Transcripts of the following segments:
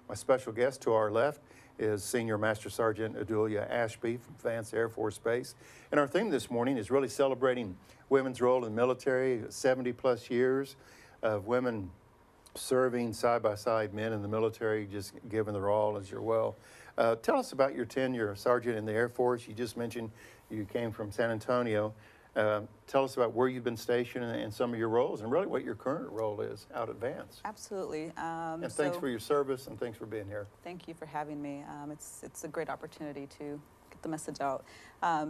My special guest to our left is Senior Master Sergeant Odulia Ashby from Vance Air Force Base. And our theme this morning is really celebrating women's role in the military, 70 plus years of women serving side by side men in the military, just giving their all as you're well. Tell us about your tenure, Sergeant in the Air Force. You just mentioned you came from San Antonio. Tell us about where you've been stationed and some of your roles, and really what your current role is out at Vance. Absolutely. And thanks for your service, and thanks for being here. Thank you for having me. It's a great opportunity to get the message out.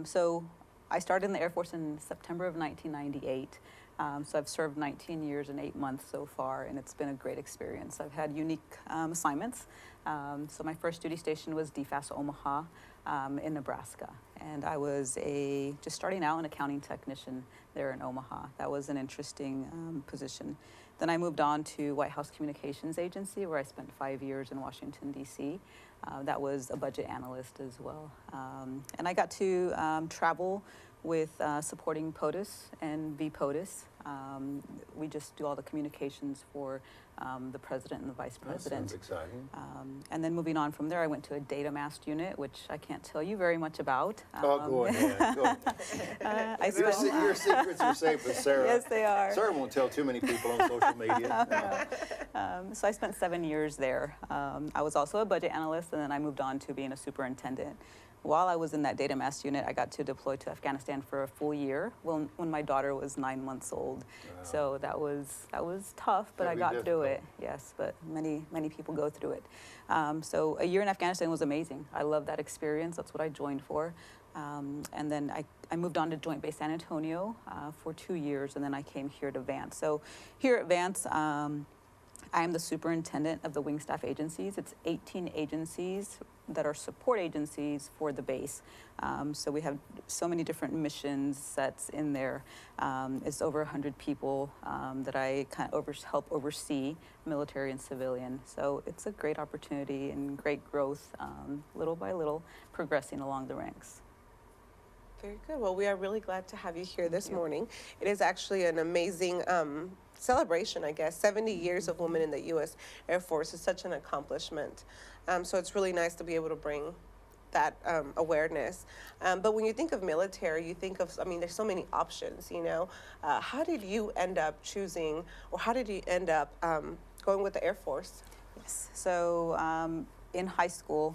So I started in the Air Force in September of 1998. So I've served 19 years and 8 months so far, and it's been a great experience. I've had unique assignments. So my first duty station was DFAS Omaha in Nebraska, and I was just starting out an accounting technician there in Omaha. That was an interesting position. Then I moved on to White House Communications Agency, where I spent 5 years in Washington, D.C. That was a budget analyst as well. And I got to travel with supporting POTUS and VPOTUS. We just do all the communications for the president and the vice president. That sounds exciting. And then moving on from there, I went to a data mast unit, which I can't tell you very much about. Go ahead. Go ahead. Your secrets are safe with Sarah. Yes, they are. Sarah won't tell too many people on social media. So I spent 7 years there. I was also a budget analyst, and then I moved on to being a superintendent. While I was in that data mast unit, I got to deploy to Afghanistan for a full year when my daughter was 9 months old. Wow. So that was tough, but I got through it. Yes, but many people go through it. So a year in Afghanistan was amazing. I loved that experience. That's what I joined for. And then I moved on to Joint Base San Antonio for 2 years, and then I came here to Vance. So here at Vance, I am the superintendent of the wing staff agencies. It's 18 agencies that are support agencies for the base. So we have so many different mission sets in there. It's over 100 people that I kind of help oversee, military and civilian. So it's a great opportunity and great growth, little by little, progressing along the ranks. Very good. Well, we are really glad to have you here this morning. It is actually an amazing celebration, I guess. 70 years of women in the U.S. Air Force is such an accomplishment. So it's really nice to be able to bring that awareness. But when you think of military, you think of, there's so many options, you know. How did you end up choosing, or how did you end up going with the Air Force? Yes. So in high school,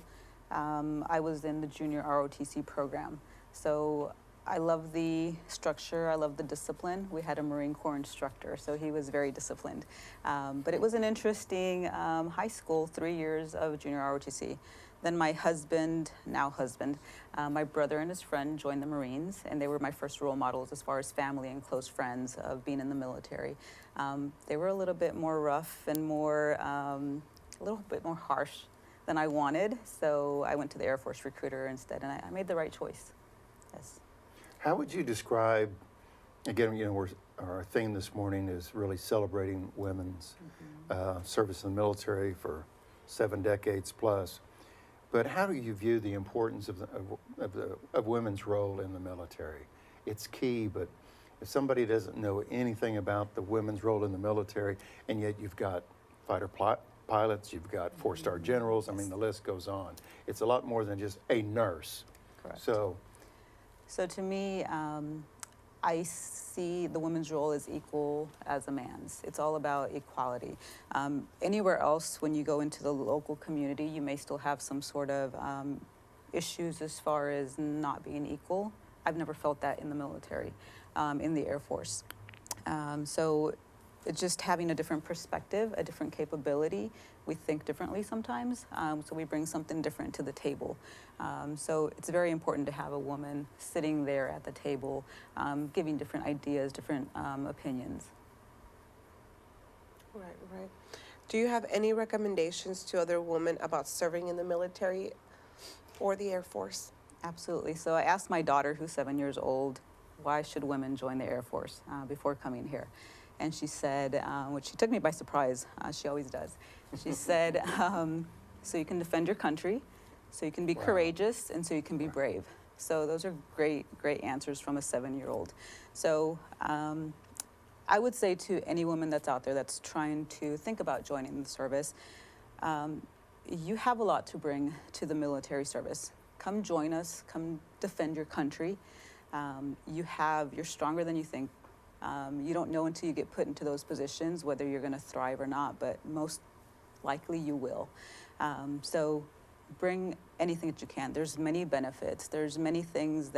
I was in the junior ROTC program. So I love the structure, I love the discipline. We had a Marine Corps instructor, so he was very disciplined. But it was an interesting high school, 3 years of junior ROTC. Then my husband, my brother and his friend joined the Marines, and they were my first role models as far as family and close friends of being in the military. They were a little bit more rough and a little bit more harsh than I wanted, so I went to the Air Force recruiter instead, and I made the right choice. Yes. How would you describe, again, our theme this morning is really celebrating women's service in the military for 7 decades plus, but how do you view the importance of women's role in the military? It's key, but if somebody doesn't know anything about the women's role in the military, and yet you've got fighter pilots, you've got 4-star generals, the list goes on. It's a lot more than just a nurse. Correct. So to me, I see the women's role as equal as a man's. It's all about equality. Anywhere else, when you go into the local community, you may still have some sort of issues as far as not being equal. I've never felt that in the military, in the Air Force. So it's just having a different perspective, a different capability. We think differently sometimes, so we bring something different to the table. So it's very important to have a woman sitting there at the table, giving different ideas, different opinions. Right. Do you have any recommendations to other women about serving in the military or the Air Force? Absolutely. So I asked my daughter, who's 7 years old, why should women join the Air Force before coming here? And she said, which she took me by surprise, she always does. She said, so you can defend your country, so you can be courageous, and so you can be brave. So those are great answers from a 7-year-old. So I would say to any woman that's out there that's trying to think about joining the service, you have a lot to bring to the military service. Come join us, come defend your country. You're stronger than you think. You don't know until you get put into those positions whether you're going to thrive or not, but most likely you will. So bring anything that you can. There's many benefits. There's many things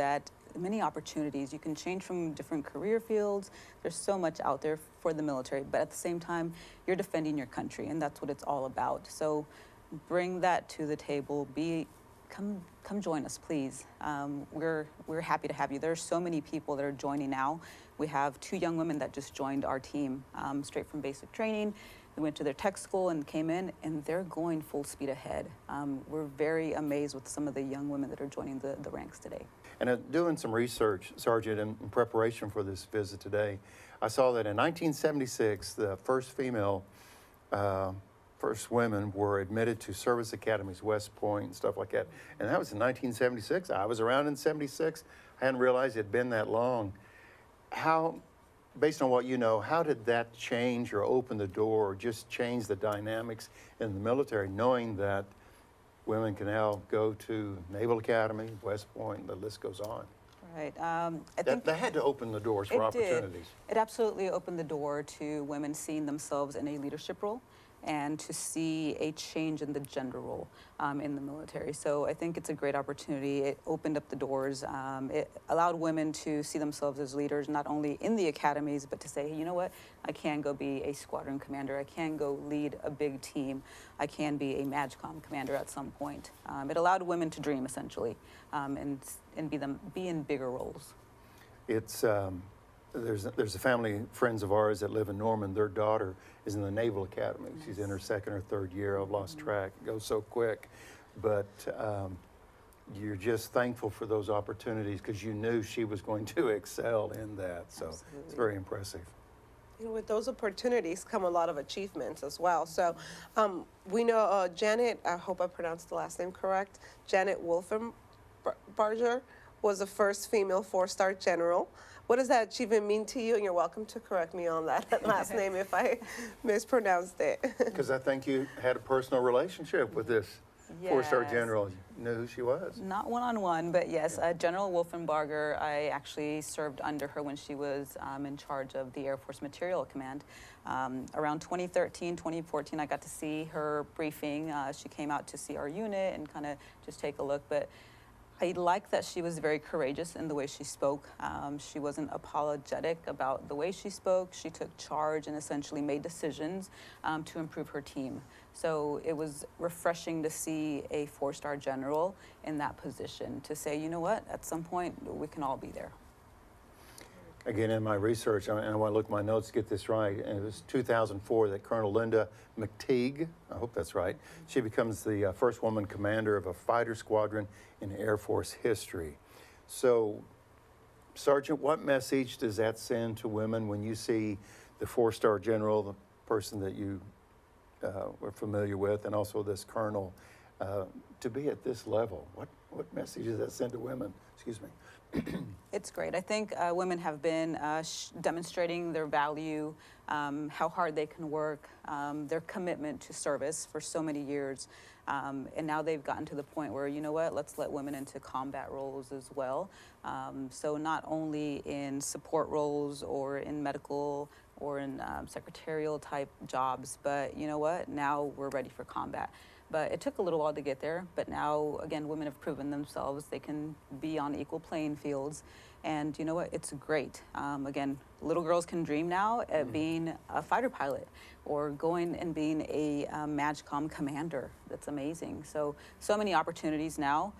many opportunities. You can change from different career fields. There's so much out there for the military, but at the same time, you're defending your country, and that's what it's all about. So bring that to the table. Come join us, please. We're happy to have you. There are so many people that are joining now. We have 2 young women that just joined our team straight from basic training. They went to their tech school and came in, and they're going full speed ahead. We're very amazed with some of the young women that are joining the ranks today. And doing some research, Sergeant, in preparation for this visit today, I saw that in 1976, the first women were admitted to service academies, West Point and stuff like that. And that was in 1976. I was around in 76. I hadn't realized it had been that long. How, based on what you know, how did that change or open the door or just change the dynamics in the military, knowing that women can now go to Naval Academy, West Point, the list goes on? Right. I think That had to open the doors for opportunities. It absolutely opened the door to women seeing themselves in a leadership role and to see a change in the gender role in the military. So I think it's a great opportunity. It opened up the doors. It allowed women to see themselves as leaders, not only in the academies, but to say, hey, you know what, I can go be a squadron commander. I can go lead a big team. I can be a MAGCOM commander at some point. It allowed women to dream, essentially, and be in bigger roles. It's there's a family, friends of ours that live in Norman. Their daughter is in the Naval Academy. Nice. She's in her 2nd or 3rd year. I've lost track. It goes so quick. But you're just thankful for those opportunities because you knew she was going to excel in that. So Absolutely. It's very impressive. You know, with those opportunities come a lot of achievements as well. So we know Janet, I hope I pronounced the last name correct, Janet Wolfenbarger was the first female 4-star general. What does that achievement mean to you? And you're welcome to correct me on that last name if I mispronounced it. Because I think you had a personal relationship with this 4-star general. You knew who she was. Not one-on-one, but yes, General Wolfenbarger, I actually served under her when she was in charge of the Air Force Material Command. Around 2013, 2014, I got to see her briefing. She came out to see our unit and kind of just take a look. But I liked that she was very courageous in the way she spoke. She wasn't apologetic about the way she spoke. She took charge and essentially made decisions to improve her team. So it was refreshing to see a 4-star general in that position to say, you know what, at some point we can all be there. Again, in my research, and I want to look at my notes to get this right, and it was 2004 that Colonel Linda McTeague, I hope that's right, she becomes the first woman commander of a fighter squadron in Air Force history. So, Sergeant, what message does that send to women when you see the 4-star general, the person that you were familiar with, and also this colonel, to be at this level? What message does that send to women? Excuse me. It's great. I think women have been demonstrating their value, how hard they can work, their commitment to service for so many years. And now they've gotten to the point where, you know what, let's let women into combat roles as well. So not only in support roles or in medical or in secretarial type jobs, but you know what, now we're ready for combat. But it took a little while to get there, but now, again, women have proven themselves. They can be on equal playing fields. And you know what? It's great. Again, little girls can dream now at being a fighter pilot or going and being a MAGCOM commander. That's amazing. So many opportunities now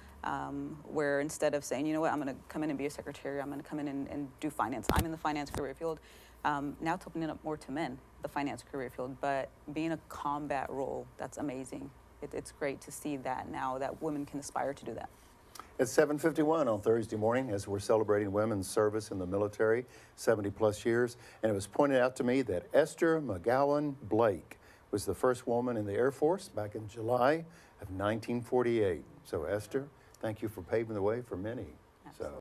where instead of saying, you know what, I'm going to come in and be a secretary, I'm going to come in and do finance. I'm in the finance career field. Now it's opening up more to men, the finance career field. But being a combat role, that's amazing. It's great to see that now, that women can aspire to do that. It's 7:51 on Thursday morning as we're celebrating women's service in the military, 70-plus years. And it was pointed out to me that Esther Mcgowan Blake was the first woman in the Air Force back in July of 1948. So, Esther, thank you for paving the way for many. Absolutely. So.